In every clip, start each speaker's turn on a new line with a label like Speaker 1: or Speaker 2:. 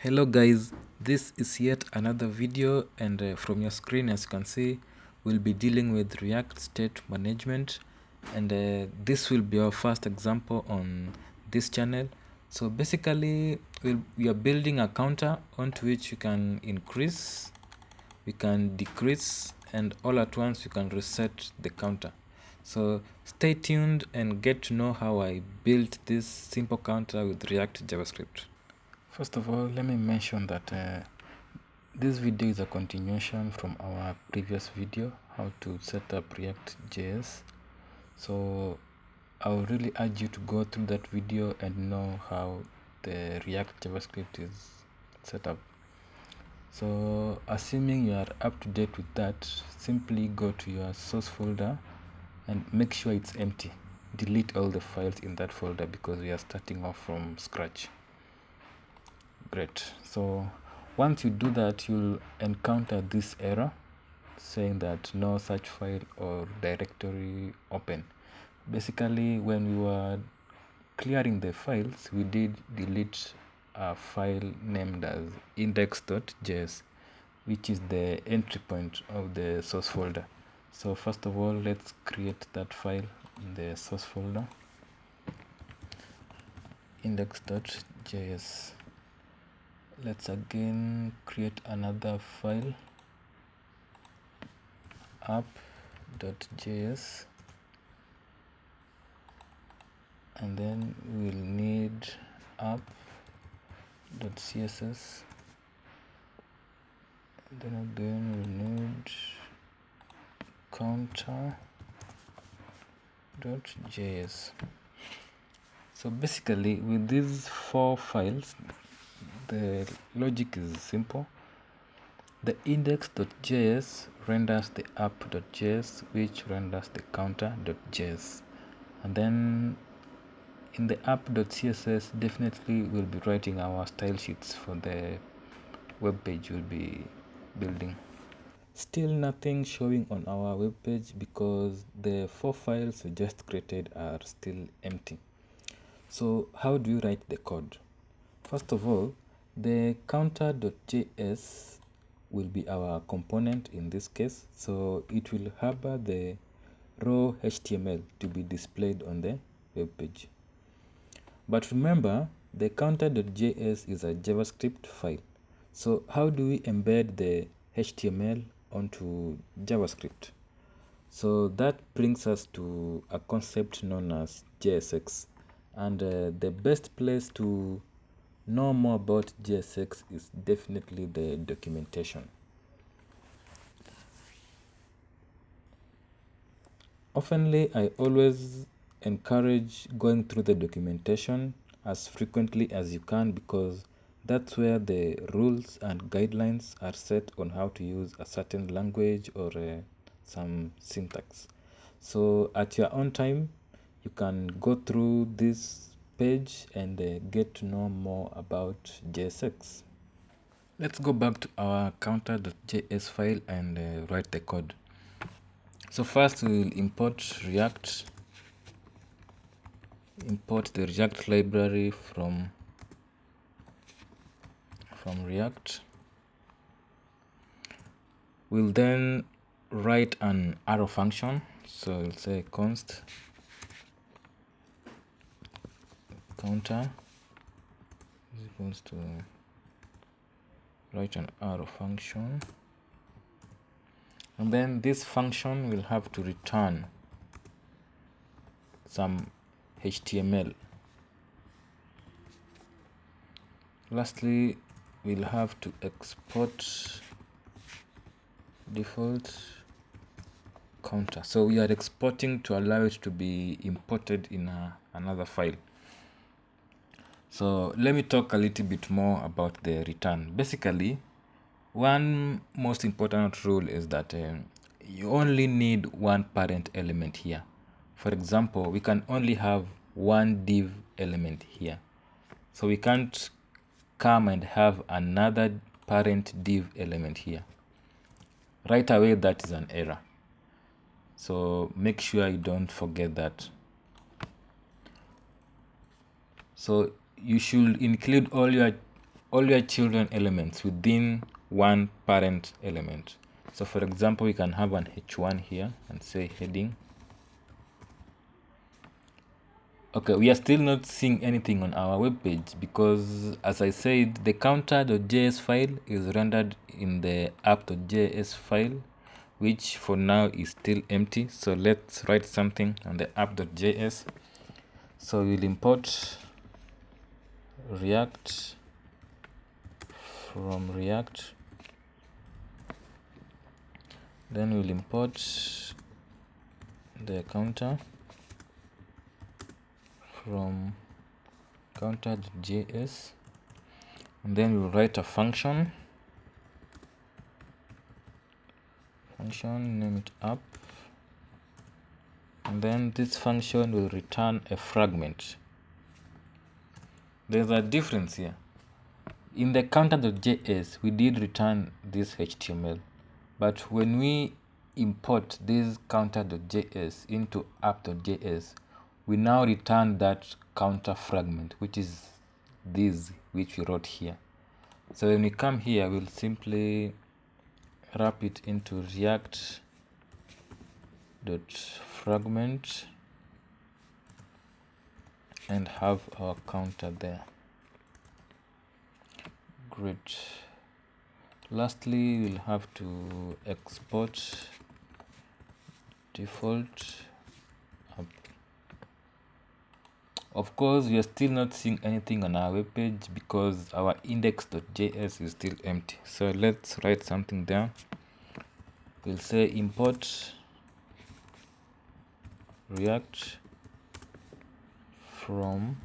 Speaker 1: Hello guys, this is yet another video, and from your screen, as you can see, we'll be dealing with React state management, and this will be our first example on this channel. So basically we are building a counter onto which you can increase, we can decrease, and all at once you can reset the counter. So stay tuned and get to know how I built this simple counter with React JavaScript. First of all, let me mention that this video is a continuation from our previous video, how to set up React.js. So I will really urge you to go through that video and know how the React JavaScript is set up. So assuming you are up to date with that, simply go to your source folder and make sure it's empty. Delete all the files in that folder because we are starting off from scratch. Great. So once you do that, you'll encounter this error saying that no such file or directory open. Basically, when we were clearing the files, we did delete a file named as index.js, which is the entry point of the source folder. So first of all, let's create that file in the source folder, index.js. Let's again create another file, app.js, and then we'll need app.css, then again we'll need counter.js. So basically with these four files, the logic is simple. The index.js renders the app.js, which renders the counter.js. And then in the app.css, definitely we'll be writing our style sheets for the web page we'll be building. Still nothing showing on our web page because the four files we just created are still empty. So how do you write the code? First of all, the counter.js will be our component in this case, so it will harbor the raw HTML to be displayed on the web page. But remember, the counter.js is a JavaScript file. So how do we embed the HTML onto JavaScript? So that brings us to a concept known as JSX, and the best place to know more about JSX is definitely the documentation. Oftenly, I always encourage going through the documentation as frequently as you can because that's where the rules and guidelines are set on how to use a certain language or some syntax. So at your own time, you can go through this page and get to know more about JSX. Let's go back to our counter.js file and write the code. So first we'll import the React library from React. We'll then write an arrow function. So we'll say const counter is equals to write an arrow function, and then this function will have to return some HTML. Lastly, we'll have to export default counter. So we are exporting to allow it to be imported in another file. So let me talk a little bit more about the return. Basically, one most important rule is that you only need one parent element here. For example, we can only have one div element here. So we can't come and have another parent div element here. Right away, that is an error. So make sure you don't forget that. So you should include all your all your children elements within one parent element. So for example, we can have an h1 here and say heading. Okay, we are still not seeing anything on our web page because, as I said, the counter.js file is rendered in the app.js file, which for now is still empty. So let's write something on the app.js. So we'll import React from React. Then we'll import the counter from counter.js, and then we'll write a function, name it app, and then this function will return a fragment. There's a difference here. In the counter.js, we did return this HTML, but when we import this counter.js into app.js, we now return that counter fragment, which is this, which we wrote here. So when we come here, we'll simply wrap it into react.fragment and have our counter there. Great. Lastly, we'll have to export default app. Of course, we are still not seeing anything on our web page because our index.js is still empty. So let's write something down. We'll say import React from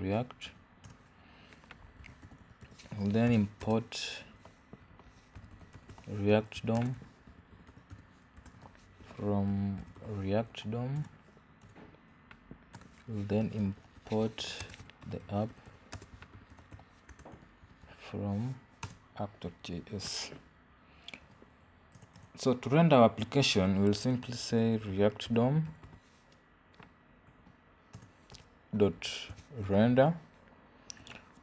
Speaker 1: React. We'll then import React DOM from React DOM. We'll then import the app from app.js. So to render our application, we'll simply say React DOM dot render,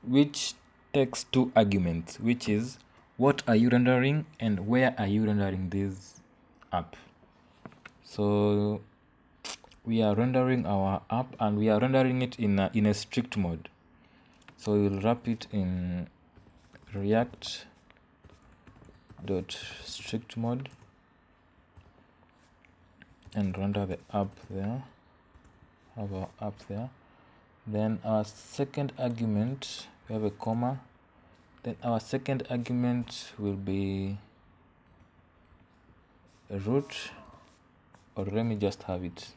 Speaker 1: which takes two arguments, which is what are you rendering and where are you rendering this app. So we are rendering our app and we are rendering it in a strict mode. So we'll wrap it in react.strict mode and render the app there. Have our app there. Then our second argument, we have a comma. Then our second argument will be a root, or let me just have it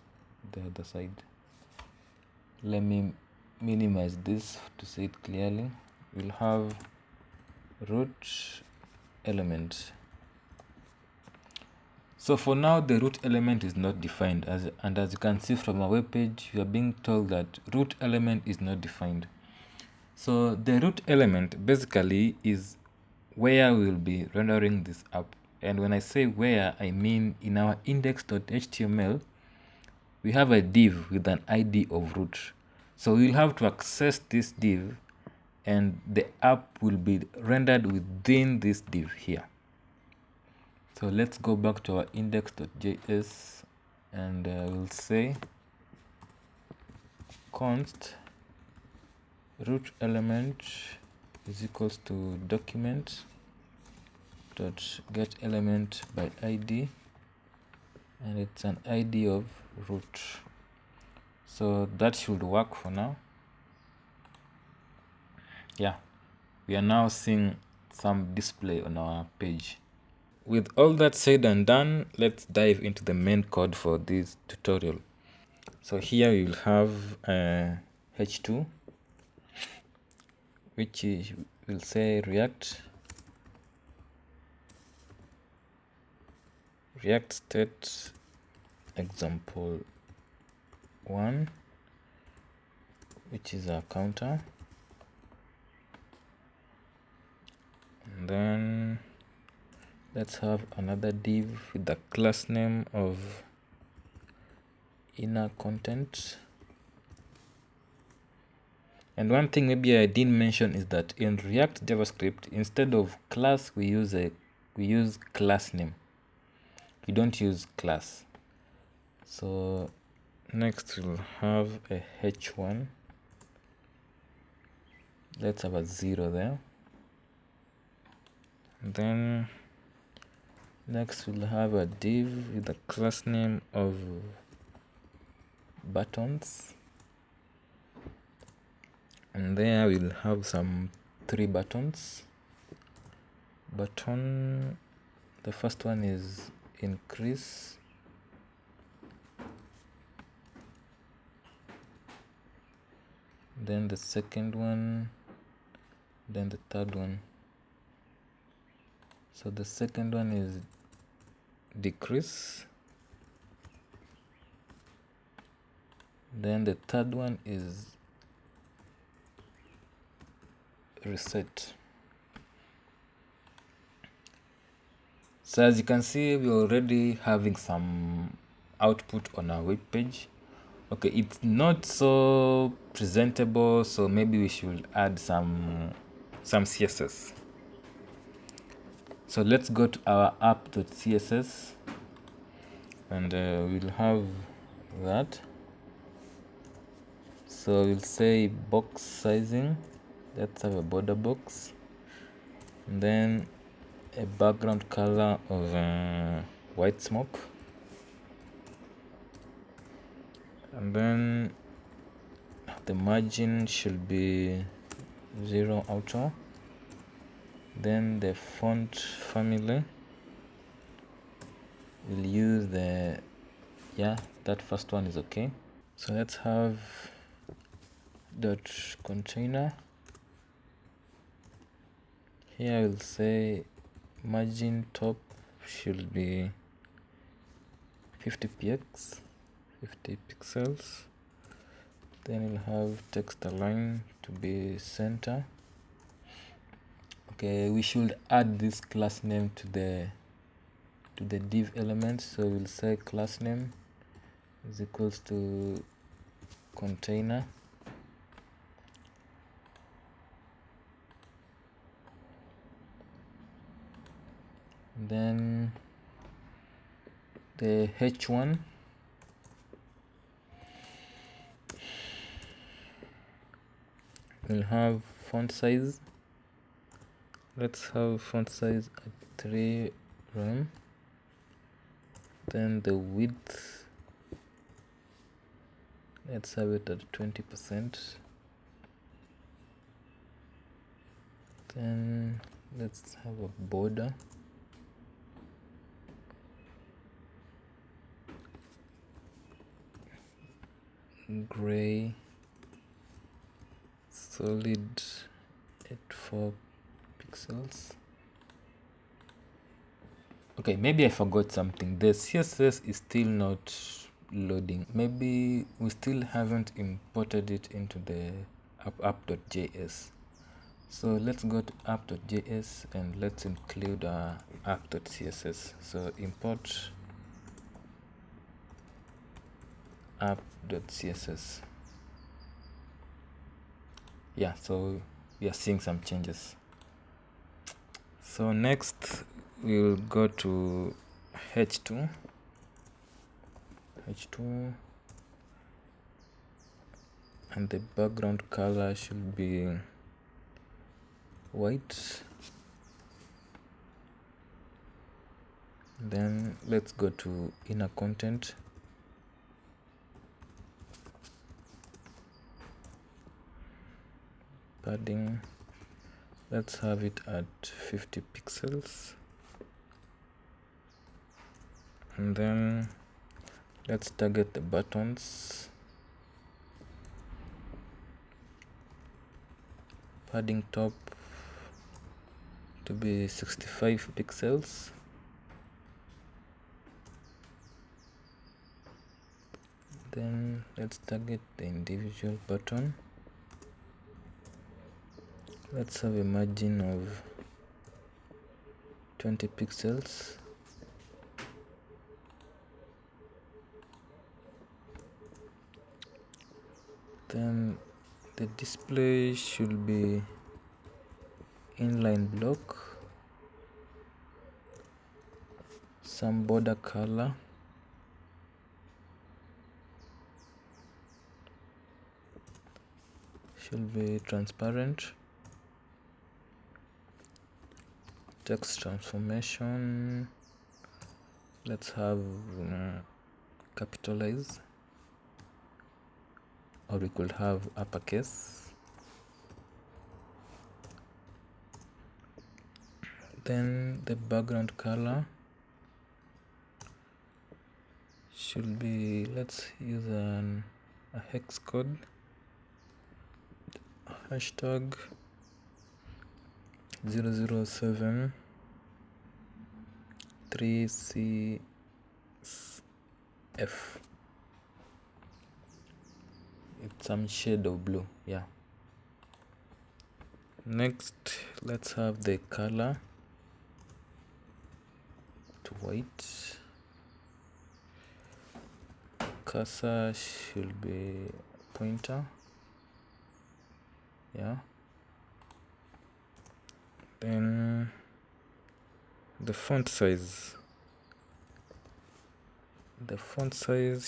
Speaker 1: the other side. Let me minimize this to see it clearly. We'll have root element. So for now, the root element is not defined, and as you can see from our web page, we are being told that root element is not defined. So the root element basically is where we will be rendering this app. And when I say where, I mean in our index.html, we have a div with an ID of root. So we'll have to access this div and the app will be rendered within this div here. So let's go back to our index.js and we'll say const root element is equals to document dot get element by ID, and it's an ID of root. So that should work for now. Yeah, we are now seeing some display on our page. With all that said and done, let's dive into the main code for this tutorial. So here we will have h2, which is, we'll say react state example 1, which is our counter, and then let's have another div with the class name of inner content, And one thing maybe I didn't mention is that in React JavaScript, instead of class, we use class name. We don't use class. So next we'll have a h1. Let's have a 0 there. And then next we'll have a div with a class name of buttons. And there we'll have some 3 buttons. Button, the first one is increase. Then the second one, then the third one. So the second one is decrease. Then the third one is reset. So as you can see, we're already having some output on our web page. Okay, it's not so presentable, so maybe we should add some CSS. So let's go to our app.css, and we'll have that. So we'll say box sizing. Let's have a border box, and then a background color of white smoke, and then the margin should be 0 outer. Then the font family, we'll use that first one is okay. So let's have dot container. Here I will say margin top should be 50 pixels. Then we'll have text align to be center. Okay, we should add this class name to the div element. So we'll say class name is equals to container. Then the h1, we'll have font size. Let's have font size at 3 rem. Then the width, let's have it at 20%. Then let's have a border. Gray solid at 4 pixels. Okay, maybe I forgot something. The CSS is still not loading. Maybe we still haven't imported it into the app.js. So let's go to app.js and let's include our app.css. So import app.css. Yeah, so we are seeing some changes. So next we'll go to h2, and the background color should be white. Then let's go to inner content. Padding, let's have it at 50 pixels. And then let's target the buttons. Padding top to be 65 pixels. Then let's target the individual button. Let's have a margin of 20 pixels. Then The display should be inline block, some border color, should be transparent, text transformation, let's have capitalize, or we could have uppercase. Then the background color should be, let's use a hex code, hashtag 007 3CF. It's some shade of blue, yeah. Next, let's have the color to white. Cursor should be pointer, yeah. Then the font size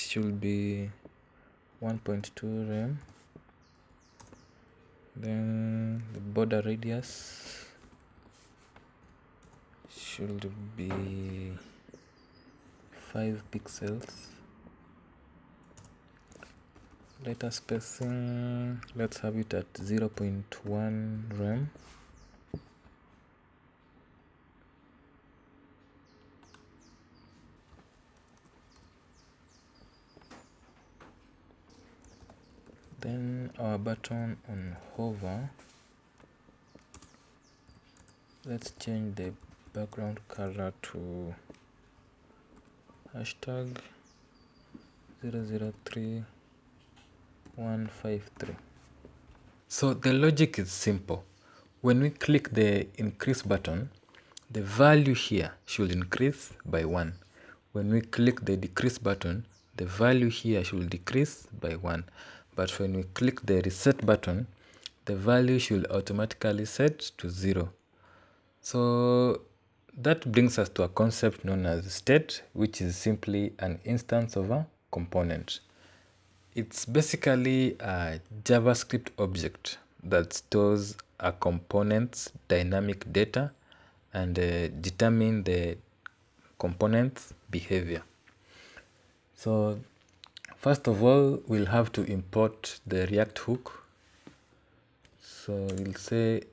Speaker 1: should be 1.2 rem. Then the border radius should be 5 pixels. Letter spacing, let's have it at 0.1 rem. Then our button on hover, let's change the background color to hashtag 003153. So the logic is simple. When we click the increase button, the value here should increase by 1. When we click the decrease button, the value here should decrease by 1. But when we click the reset button, the value should automatically set to 0. So that brings us to a concept known as state, which is simply an instance of a component. It's basically a JavaScript object that stores a component's dynamic data and determine the component's behavior. So first of all, we'll have to import the React hook. So we'll say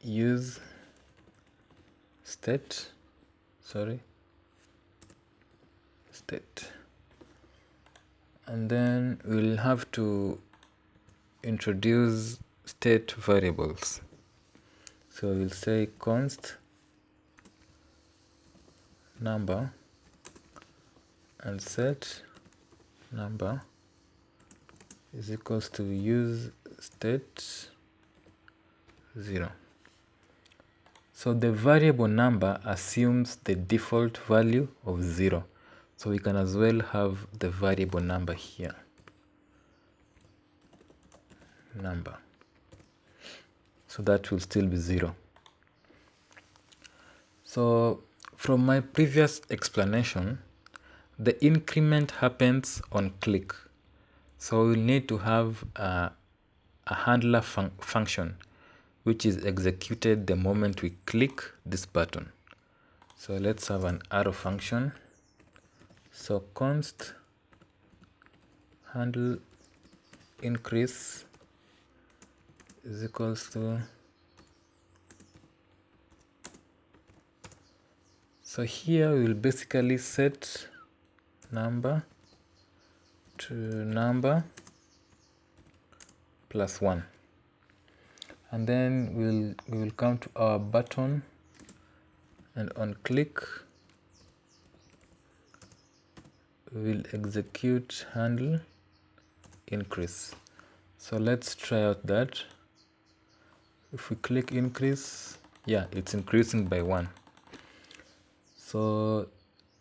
Speaker 1: use state, and then we'll have to introduce state variables. So we'll say const number and set number is equals to use state 0. So the variable number assumes the default value of 0. So we can as well have the variable number here, number. So that will still be 0. So from my previous explanation, the increment happens on click. So we'll need to have a handler function which is executed the moment we click this button. So let's have an arrow function. So const handle increase is equals to, so here we'll basically set number to number plus 1, and then we will come to our button, and on click we'll execute handle increase. So let's try out that. If we click increase, yeah, it's increasing by 1. So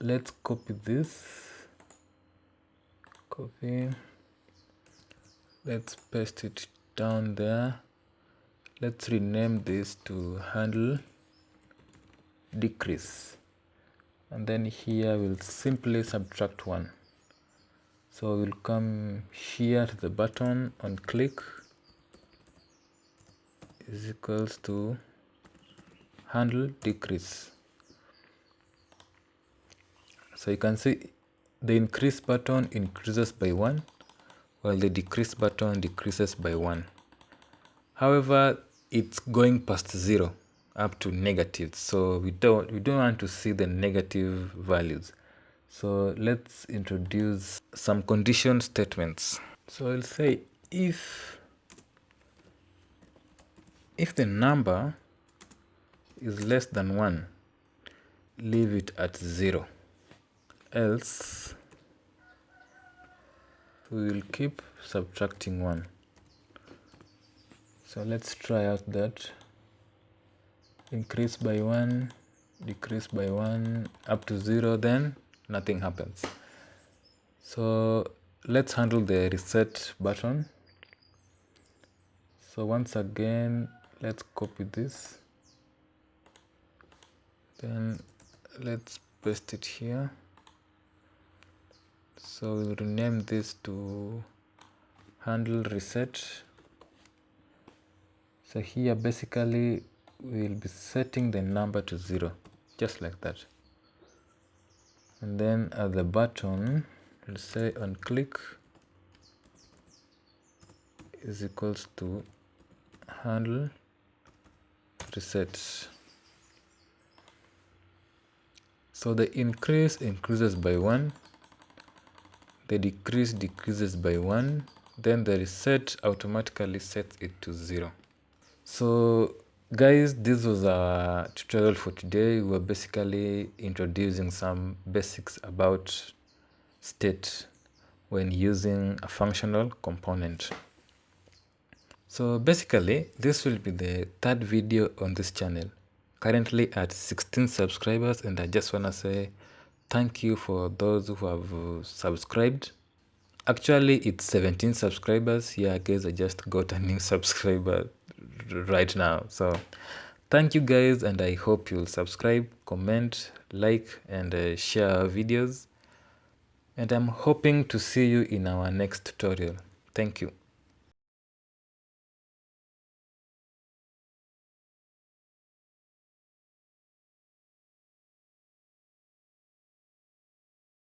Speaker 1: let's copy this, Let's paste it down there. Let's rename this to handle decrease, and then here we'll simply subtract 1. So we'll come here to the button and click is equals to handle decrease. So you can see the increase button increases by 1 while the decrease button decreases by 1. However, it's going past 0 up to negative, so we don't want to see the negative values. So let's introduce some condition statements. So I'll say if the number is less than 1, leave it at 0. Else we will keep subtracting 1. So let's try out that. Increase by 1, decrease by 1, up to 0, then nothing happens. So let's handle the reset button. So once again, let's copy this. Then let's paste it here. So we'll rename this to handle reset. So here basically we'll be setting the number to 0, just like that. And then at the button, we'll say on click is equals to handle reset. So the increase increases by 1, the decrease decreases by 1, then the reset automatically sets it to 0. So guys, this was our tutorial for today. We were basically introducing some basics about state when using a functional component. So basically, this will be the third video on this channel. Currently at 16 subscribers, and I just want to say thank you for those who have subscribed. Actually, it's 17 subscribers. Yeah, guys, I just got a new subscriber right now. So thank you guys, and I hope you'll subscribe, comment, like, and share our videos. And I'm hoping to see you in our next tutorial. Thank you.